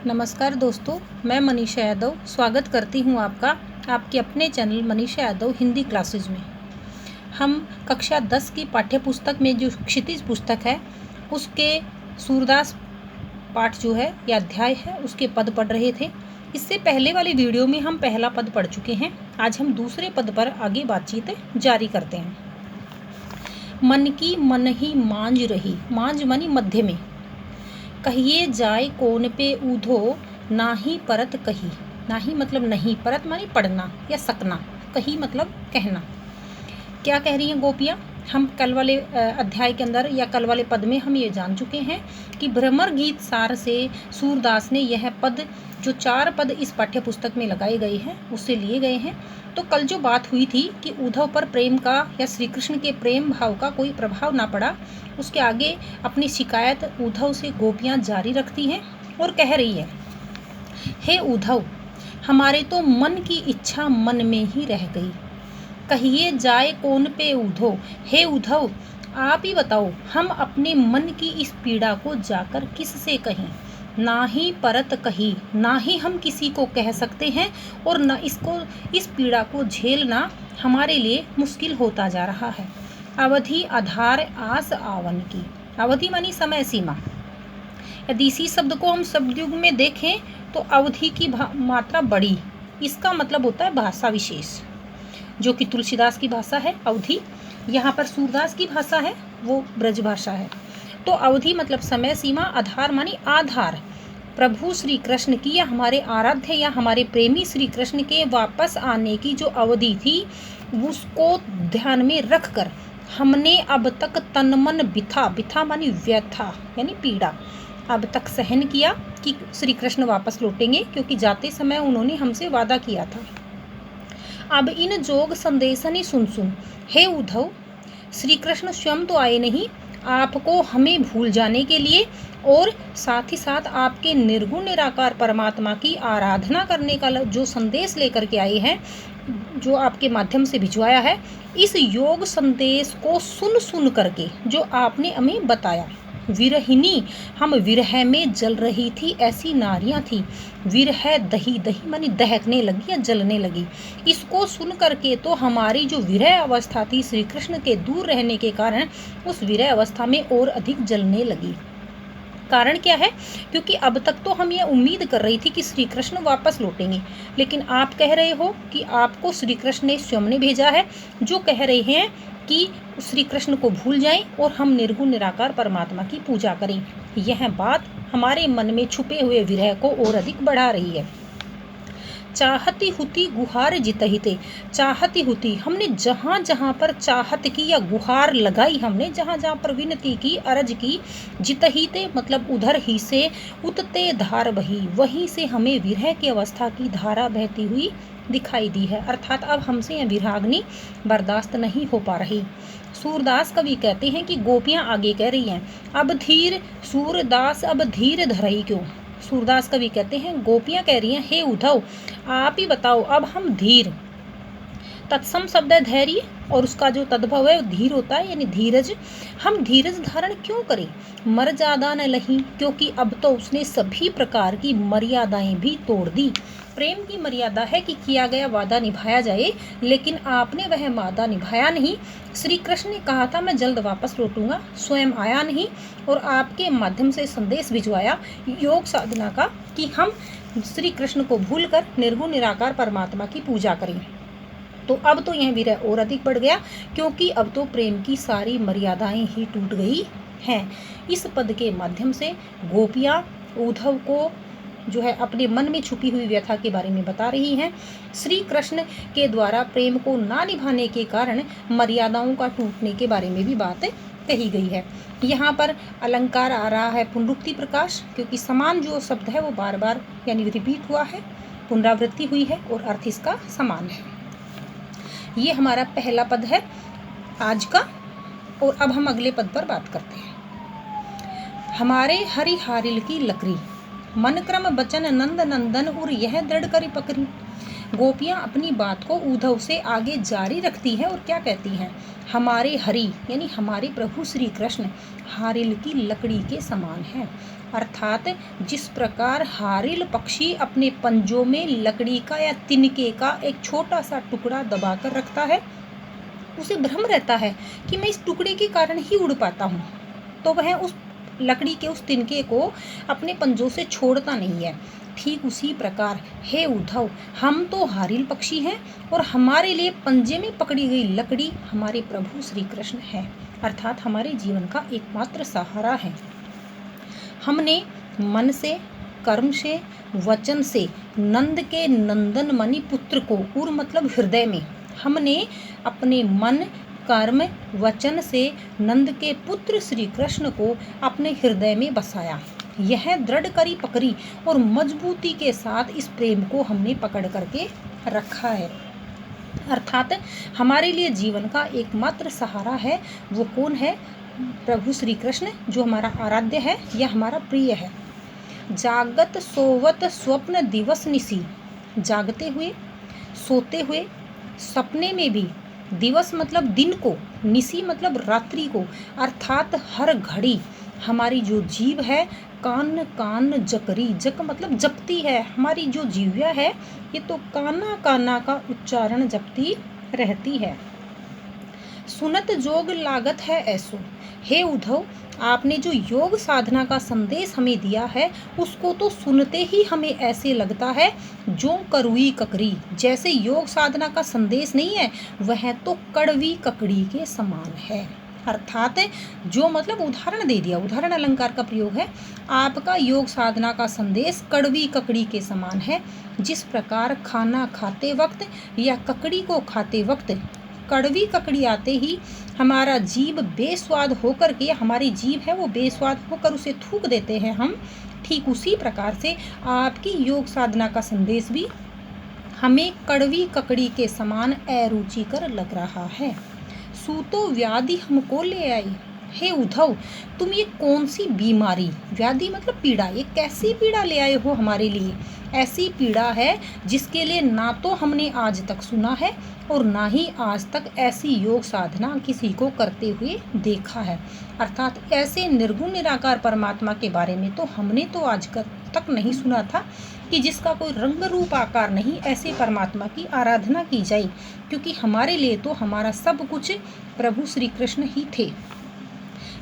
नमस्कार दोस्तों, मैं मनीषा यादव स्वागत करती हूँ आपका आपके अपने चैनल मनीषा यादव हिंदी क्लासेज में। हम कक्षा 10 की पाठ्य पुस्तक में जो क्षितिज पुस्तक है उसके सूरदास पाठ जो है या अध्याय है उसके पद पढ़ रहे थे। इससे पहले वाली वीडियो में हम पहला पद पढ़ चुके हैं। आज हम दूसरे पद पर आगे बातचीत जारी करते हैं। मन की मन ही मांझ रही, मांझ मानी मध्य में, कहिए जाए कौन पे ऊधो नाही परत कही। नाही मतलब नहीं, परत मानी पढ़ना या सकना, कही मतलब कहना। क्या कह रही हैं गोपियाँ? हम कल वाले अध्याय के अंदर या कल वाले पद में हम ये जान चुके हैं कि भ्रमर गीत सार से सूरदास ने यह पद, जो 4 पद इस पाठ्य पुस्तक में लगाए गए हैं उससे लिए गए हैं। तो कल जो बात हुई थी कि उद्धव पर प्रेम का या श्री कृष्ण के प्रेम भाव का कोई प्रभाव ना पड़ा, उसके आगे अपनी शिकायत उद्धव से गोपियाँ जारी रखती हैं और कह रही है, हे उद्धव, हमारे तो मन की इच्छा मन में ही रह गई, कहिए जाए कौन पे उद्धव। हे उद्धव, आप ही बताओ, हम अपने मन की इस पीड़ा को जाकर किससे कहें। ना ही परत कही, ना ही हम किसी को कह सकते हैं और न इस पीड़ा को झेलना हमारे लिए मुश्किल होता जा रहा है। अवधि आधार आस आवन की, अवधि मानी समय सीमा। यदि इसी शब्द को हम शब्द युग में देखें तो अवधि की मात्रा बड़ी, इसका मतलब होता है भाषा विशेष, जो कि तुलसीदास की भाषा है अवधि। यहाँ पर सूरदास की भाषा है वो ब्रज भाषा है। तो अवधि मतलब समय सीमा, आधार मानी आधार। प्रभु श्री कृष्ण की या हमारे आराध्य या हमारे प्रेमी श्री कृष्ण के वापस आने की जो अवधि थी उसको ध्यान में रखकर हमने अब तक तन मन बिथा, बिथा मानी व्यथा यानी पीड़ा, अब तक सहन किया कि श्री कृष्ण वापस लौटेंगे, क्योंकि जाते समय उन्होंने हमसे वादा किया था। अब इन जोग संदेशनी सुन सुन, हे उद्धव, श्री कृष्ण स्वयं तो आए नहीं आपको हमें भूल जाने के लिए, और साथ ही साथ आपके निर्गुण निराकार परमात्मा की आराधना करने का जो संदेश लेकर के आए हैं, जो आपके माध्यम से भिजवाया है, इस योग संदेश को सुन सुन करके जो आपने हमें बताया। विरहिनी, हम विरह में जल रही थी, ऐसी नारियां थी। विरह दही, दही मानी दहकने लगी या जलने लगी। इसको सुन करके तो हमारी जो विरह अवस्था थी श्री कृष्ण के दूर रहने के कारण, उस विरह अवस्था में और अधिक जलने लगी। कारण क्या है? क्योंकि अब तक तो हम ये उम्मीद कर रही थी कि श्री कृष्ण वापस लौटेंगे, लेकिन आप कह रहे हो कि आपको श्री कृष्ण ने स्वयं ने भेजा है, जो कह रहे हैं कि श्री कृष्ण को भूल जाएं और हम निर्गुण निराकार परमात्मा की पूजा करें। यह बात हमारे मन में छुपे हुए विरह को और अधिक बढ़ा रही है। चाहती हुती गुहार जितहिते, चाहती हुती, हमने जहाँ जहाँ पर चाहत की या गुहार लगाई, हमने जहाँ जहाँ पर विनती की, अर्ज की, जितहिते मतलब उधर ही से, उतते धार बही, वहीं से हमें विरह की अवस्था की धारा बहती हुई दिखाई दी है। अर्थात अब हमसे यह विराग्नि बर्दाश्त नहीं हो पा रही। सूरदास कवि कहते हैं कि गोपियाँ आगे कह रही हैं, अब धीर सूरदास अब धीर धरई क्यों। सूरदास कवि कहते हैं, गोपियाँ कह रही हैं, हे उद्धव, आप ही बताओ, अब हम धीर, तत्सम शब्द है धैर्य और उसका जो तद्भव है धीर होता है यानी धीरज, हम धीरज धारण क्यों करें। मर्यादा न लही, क्योंकि अब तो उसने सभी प्रकार की मर्यादाएं भी तोड़ दी। प्रेम की मर्यादा है कि किया गया वादा निभाया जाए, लेकिन आपने वह वादा निभाया नहीं। श्री कृष्ण ने कहा था मैं जल्द वापस लौटूंगा, स्वयं आया नहीं और आपके माध्यम से संदेश भिजवाया योग साधना का कि हम श्री कृष्ण को भूलकर निर्गुण निराकार परमात्मा की पूजा करें। तो अब तो यह विरह और अधिक बढ़ गया, क्योंकि अब तो प्रेम की सारी मर्यादाएं ही टूट गई हैं। इस पद के माध्यम से गोपियाँ उद्धव को जो है अपने मन में छुपी हुई व्यथा के बारे में बता रही हैं। श्री कृष्ण के द्वारा प्रेम को ना निभाने के कारण मर्यादाओं का टूटने के बारे में भी बात कही गई है। यहाँ पर अलंकार आ रहा है पुनरुक्ति प्रकाश, क्योंकि समान जो शब्द है वो बार बार यानी रिपीट हुआ है, पुनरावृत्ति हुई है और अर्थ इसका समान है। ये हमारा पहला पद है आज का, और अब हम अगले पद पर बात करते हैं। हमारे हरि हारिल की लकड़ी, मन क्रम बचन नंद नंदन और यह दृढ़ करी पकड़ी। गोपियाँ अपनी बात को उद्धव से आगे जारी रखती हैं और क्या कहती हैं, हमारे हरि यानी हमारे प्रभु श्री कृष्ण हारिल की लकड़ी के समान है। अर्थात जिस प्रकार हारिल पक्षी अपने पंजों में लकड़ी का या तिनके का एक छोटा सा टुकड़ा दबाकर रखता है, उसे भ्रम रहता है कि मैं इस टुकड़े के कारण ही उड़ पाता हूँ, तो वह उस लकड़ी के उस तिनके को अपने पंजों से छोड़ता नहीं है। ठीक उसी प्रकार हे उद्धव, हम तो हारिल पक्षी हैं और हमारे लिए पंजे में पकड़ी गई लकड़ी हमारे प्रभु श्री कृष्ण है, अर्थात हमारे जीवन का एकमात्र सहारा है। हमने मन से, कर्म से, वचन से नंद के नंदन मणि पुत्र को, उर मतलब हृदय में, हमने अपने मन, कर्म, वचन से नंद के पुत्र श्री कृष्ण को अपने हृदय में बसाया। यह दृढ़ करी पकड़ी और मजबूती के साथ इस प्रेम को हमने पकड़ करके रखा है। अर्थात हमारे लिए जीवन का एकमात्र सहारा है, वो कौन है, प्रभु श्री कृष्ण, जो हमारा आराध्य है या हमारा प्रिय है। जागत सोवत स्वप्न दिवस निसी, जागते हुए, सोते हुए, सपने में भी, दिवस मतलब दिन को, निसी मतलब रात्रि को, अर्थात हर घड़ी हमारी जो जीव है कान कान जकरी, जक मतलब जपती है, हमारी जो जीव्या है ये तो काना काना का उच्चारण जपती रहती है। सुनत जोग लागत है ऐसो, हे उद्धव, आपने जो योग साधना का संदेश हमें दिया है उसको तो सुनते ही हमें ऐसे लगता है जो कड़वी ककड़ी, जैसे योग साधना का संदेश नहीं है वह तो कड़वी ककड़ी के समान है। अर्थात जो मतलब उदाहरण दे दिया, उदाहरण अलंकार का प्रयोग है। आपका योग साधना का संदेश कड़वी ककड़ी के समान है। जिस प्रकार खाना खाते वक्त या ककड़ी को खाते वक्त कड़वी ककड़ी आते ही हमारा जीभ बेस्वाद होकर के, हमारी जीभ है वो बेस्वाद होकर उसे थूक देते हैं हम, ठीक उसी प्रकार से आपकी योग साधना का संदेश भी हमें कड़वी ककड़ी के समान अरुचिकर लग रहा है। सूतो व्याधि हमको ले आई, हे उद्धव, तुम ये कौन सी बीमारी, व्याधि मतलब पीड़ा, ये कैसी पीड़ा ले आए हो हमारे लिए। ऐसी पीड़ा है जिसके लिए ना तो हमने आज तक सुना है और ना ही आज तक ऐसी योग साधना किसी को करते हुए देखा है। अर्थात ऐसे निर्गुण निराकार परमात्मा के बारे में तो हमने तो आज तक नहीं सुना था कि जिसका कोई रंग रूप आकार नहीं, ऐसे परमात्मा की आराधना की जाए, क्योंकि हमारे लिए तो हमारा सब कुछ प्रभु श्री कृष्ण ही थे।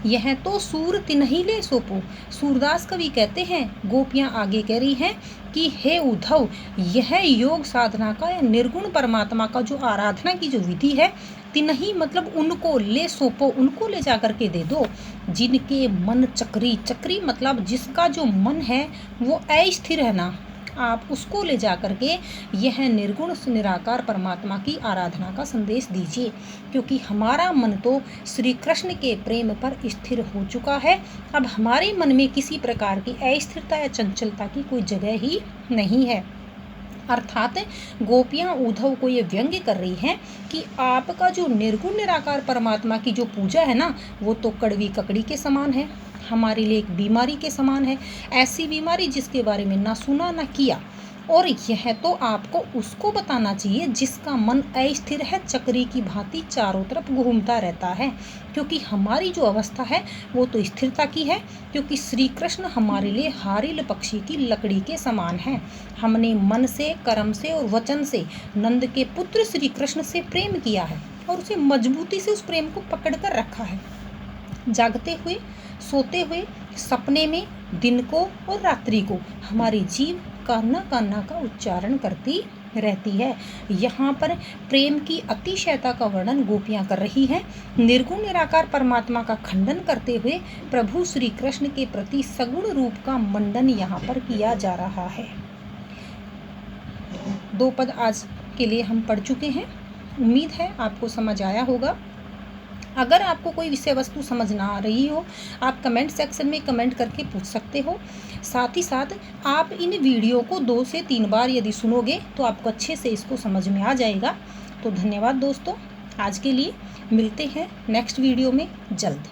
यह तो सूर तिन्ही ले सोपो, सूरदास कवि कहते हैं, गोपियां आगे कह रही हैं कि हे उद्धव, यह योग साधना का या निर्गुण परमात्मा का जो आराधना की जो विधि है, तिन्ही मतलब उनको ले सोपो, उनको ले जाकर के दे दो, जिनके मन चक्री, चक्री मतलब जिसका जो मन है वो अस्थिर है ना, आप उसको ले जाकर के यह निर्गुण निराकार परमात्मा की आराधना का संदेश दीजिए, क्योंकि हमारा मन तो श्री कृष्ण के प्रेम पर स्थिर हो चुका है। अब हमारे मन में किसी प्रकार की अस्थिरता या चंचलता की कोई जगह ही नहीं है। अर्थात गोपियां उद्धव को ये व्यंग्य कर रही हैं कि आपका जो निर्गुण निराकार परमात्मा की जो पूजा है ना, वो तो कड़वी ककड़ी के समान है, हमारे लिए एक बीमारी के समान है। ऐसी बीमारी जिसके बारे में ना सुना ना किया, और यह तो आपको उसको बताना चाहिए जिसका मन अस्थिर है, चक्री की भांति चारों तरफ घूमता रहता है, क्योंकि हमारी जो अवस्था है वो तो स्थिरता की है, क्योंकि श्री कृष्ण हमारे लिए हारिल पक्षी की लकड़ी के समान है। हमने मन से, कर्म से और वचन से नंद के पुत्र श्री कृष्ण से प्रेम किया है और उसे मजबूती से उस प्रेम को पकड़ कर रखा है। जागते हुए, सोते हुए, सपने में, दिन को और रात्रि को हमारी जीव कान्ना कान्ना का उच्चारण करती रहती है। यहाँ पर प्रेम की अतिशयता का वर्णन गोपियाँ कर रही हैं। निर्गुण निराकार परमात्मा का खंडन करते हुए प्रभु श्री कृष्ण के प्रति सगुण रूप का मंडन यहाँ पर किया जा रहा है। 2 पद आज के लिए हम पढ़ चुके हैं। उम्मीद है आपको समझ आया होगा। अगर आपको कोई विषय वस्तु समझ ना आ रही हो, आप कमेंट सेक्शन में कमेंट करके पूछ सकते हो। साथ ही साथ आप इन वीडियो को 2 से 3 बार यदि सुनोगे तो आपको अच्छे से इसको समझ में आ जाएगा। तो धन्यवाद दोस्तों, आज के लिए मिलते हैं नेक्स्ट वीडियो में जल्द।